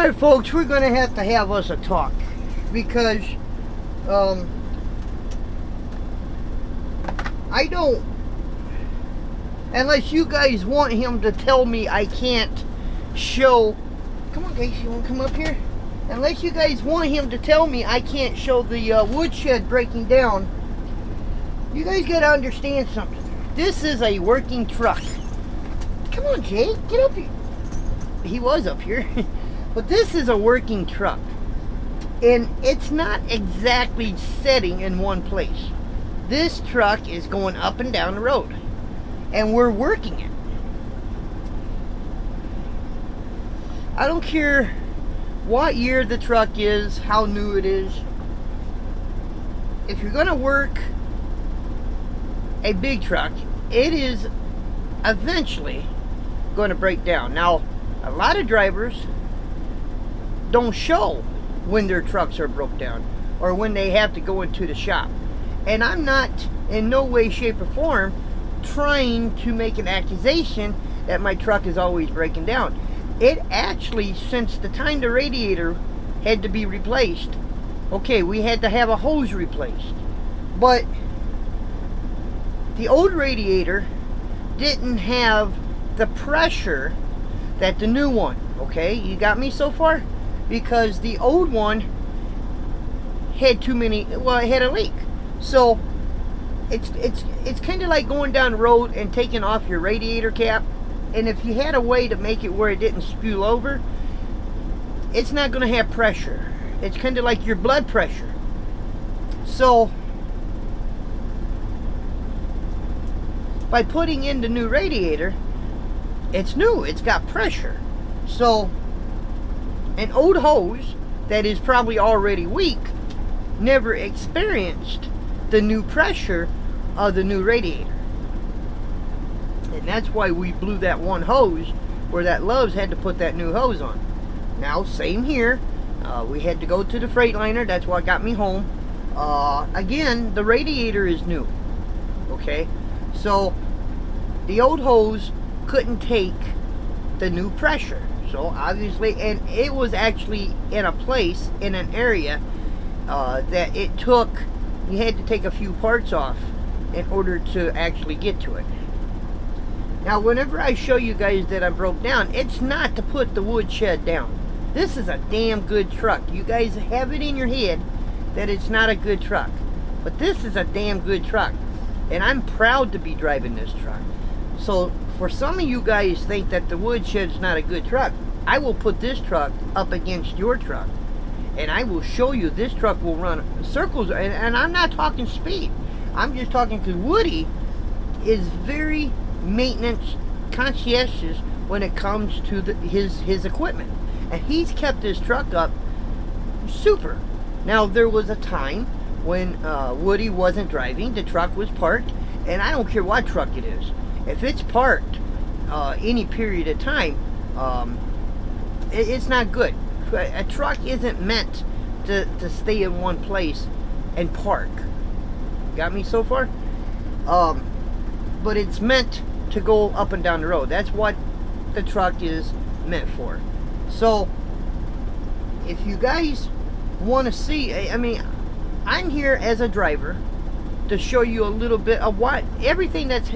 Alright folks, we're going to have us a talk. Because, I don't, unless you guys want him to tell me I can't show, come on guys, you want to come up here? Unless you guys want him to tell me I can't show the woodshed breaking down, you guys got to understand something. This is a working truck. Come on Jake, get up here. He was up here. But this is a working truck. And it's not exactly sitting in one place. This truck is going up and down the road. And we're working it. I don't care what year the truck is, how new it is. If you're going to work a big truck, it is eventually going to break down. Now, a lot of drivers don't show when their trucks are broke down or when they have to go into the shop. And I'm not in no way, shape, or form trying to make an accusation that my truck is always breaking down. It actually, since the time the radiator had to be replaced, okay, we had to have a hose replaced. But the old radiator didn't have the pressure that the new one, okay, you got me so far? Because the old one had too many, well, it had a leak. So it's kind of like going down the road and taking off your radiator cap, and if you had a way to make it where it didn't spew over, it's not going to have pressure. It's kind of like your blood pressure. So by putting in the new radiator, it's new, it's got pressure. So an old hose that is probably already weak never experienced the new pressure of the new radiator. And that's why we blew that one hose where that Love's had to put that new hose on. Now, same here. We had to go to the Freightliner. That's what got me home. Again, the radiator is new. Okay? So, the old hose couldn't take the new pressure. So obviously, and it was actually in a place, in an area that it took, you had to take a few parts off in order to actually get to it. Now whenever I show you guys that I broke down, it's not to put the woodshed down. This is a damn good truck. You guys have it in your head that it's not a good truck, but this is a damn good truck, and I'm proud to be driving this truck. So for some of you guys think that the woodshed's not a good truck, I will put this truck up against your truck, and I will show you this truck will run circles. And I'm not talking speed. I'm just talking because Woody is very maintenance conscientious when it comes to his equipment, and he's kept this truck up super. Now there was a time when Woody wasn't driving, the truck was parked, and I don't care what truck it is. If it's parked any period of time, it's not good. A truck isn't meant to stay in one place and park. Got me so far? But it's meant to go up and down the road. That's what the truck is meant for. So if you guys want to see, I mean, I'm here as a driver to show you a little bit of what everything that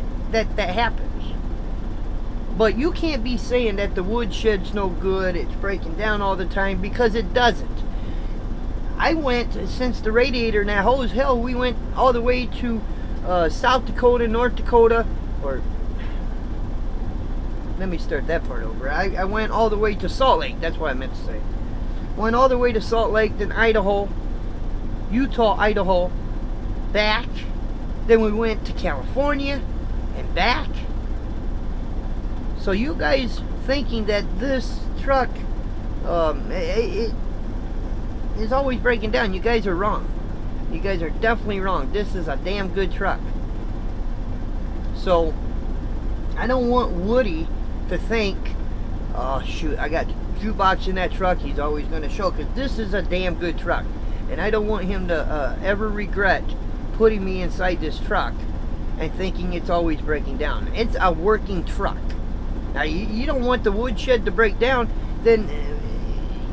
happens. But you can't be saying that the woodshed's no good, it's breaking down all the time, because it doesn't. I went, since the radiator and that hose, hell, we went all the way to South Dakota, North Dakota, or let me start that part over. I went all the way to Salt Lake, that's what I meant to say. Went all the way to Salt Lake, then Idaho, Utah, Idaho, back. Then we went to California and back. So you guys thinking that this truck it is always breaking down, you guys are wrong. You guys are definitely wrong. This is a damn good truck. So I don't want Woody to think, oh shoot, I got Jukebox in that truck, he's always going to show, because this is a damn good truck. And I don't want him to ever regret putting me inside this truck and thinking it's always breaking down. It's a working truck. Now you don't want the woodshed to break down, then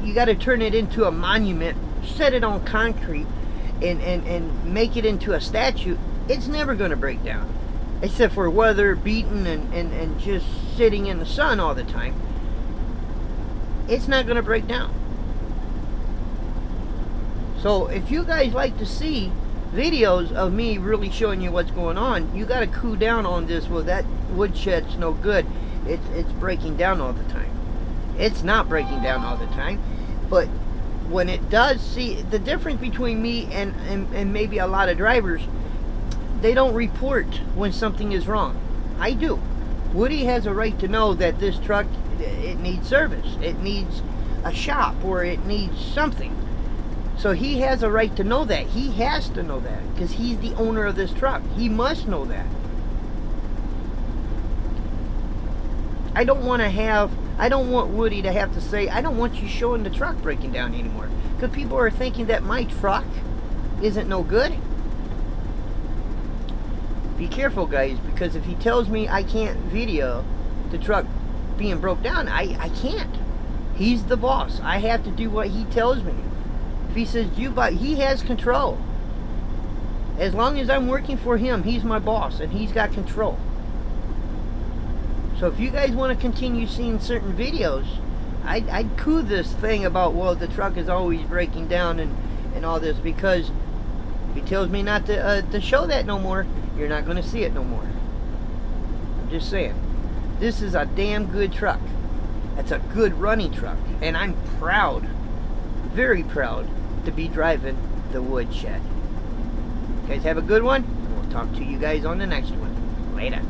you got to turn it into a monument, set it on concrete, and make it into a statue. It's never going to break down, except for weather beaten and just sitting in the sun all the time. It's not going to break down. So if you guys like to see videos of me really showing you what's going on, you got to cool down on this. Well, that woodshed's no good. It's breaking down all the time. It's not breaking down all the time, but when it does, see the difference between me and maybe a lot of drivers, they don't report when something is wrong. I do. Woody has a right to know that this truck, it needs service, it needs a shop, or it needs something. So he has a right to know that. He has to know that because he's the owner of this truck. He must know that. I don't want Woody to have to say, I don't want you showing the truck breaking down anymore. Because people are thinking that my truck isn't no good. Be careful, guys, because if he tells me I can't video the truck being broke down, I can't. He's the boss. I have to do what he tells me. If he says, he has control. As long as I'm working for him, he's my boss, and he's got control. So if you guys want to continue seeing certain videos, I'd coo this thing about, well, the truck is always breaking down and all this, because if he tells me not to show that no more, you're not going to see it no more. I'm just saying. This is a damn good truck. That's a good running truck. And I'm proud, very proud, to be driving the Woodshed. You guys have a good one, and we'll talk to you guys on the next one. Later.